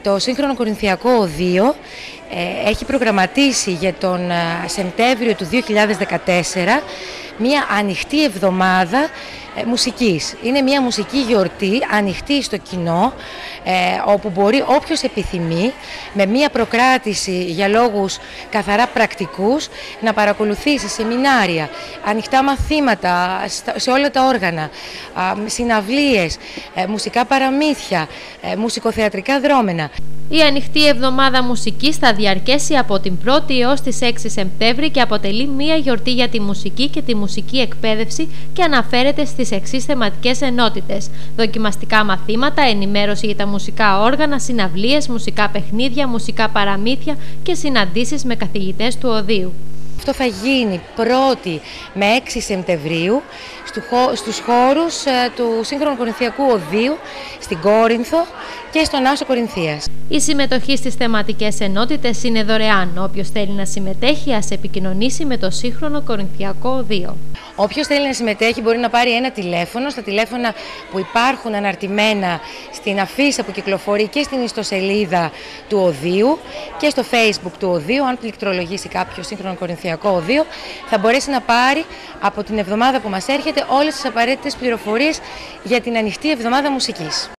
Το Σύγχρονο Κορινθιακό Οδείο έχει προγραμματίσει για τον Σεπτέμβριο του 2014 μία ανοιχτή εβδομάδα μουσικής. Είναι μια μουσική γιορτή ανοιχτή στο κοινό, όπου μπορεί όποιος επιθυμεί, με μια προκράτηση για λόγους καθαρά πρακτικούς, να παρακολουθήσει σεμινάρια, ανοιχτά μαθήματα σε όλα τα όργανα, συναυλίες, μουσικά παραμύθια, μουσικοθεατρικά δρόμενα. Η ανοιχτή εβδομάδα μουσικής θα διαρκέσει από την 1η έως τις 6 Σεπτέμβρη και αποτελεί μία γιορτή για τη μουσική και τη μουσική εκπαίδευση και αναφέρεται στις εξής θεματικές ενότητες: δοκιμαστικά μαθήματα, ενημέρωση για τα μουσικά όργανα, συναυλίες, μουσικά παιχνίδια, μουσικά παραμύθια και συναντήσεις με καθηγητές του Οδείου. Αυτό θα γίνει 1η με 6 Σεπτεμβρίου στους χώρους του Σύγχρονου Κορινθιακού Οδείου στην Κόρινθο και στον Άσο Κορινθίας. Η συμμετοχή στις θεματικές ενότητες είναι δωρεάν. Όποιος θέλει να συμμετέχει, ας επικοινωνήσει με το Σύγχρονο Κορινθιακό Οδείο. Όποιος θέλει να συμμετέχει μπορεί να πάρει ένα τηλέφωνο, στα τηλέφωνα που υπάρχουν αναρτημένα στην αφίσα που κυκλοφορεί και στην ιστοσελίδα του Οδείου και στο Facebook του Οδείου. Αν πληκτρολογήσει κάποιο Σύγχρονο Κορινθιακό Οδείο, θα μπορέσει να πάρει από την εβδομάδα που μας έρχεται όλες τις απαραίτητες πληροφορίες για την ανοιχτή εβδομάδα μουσικής.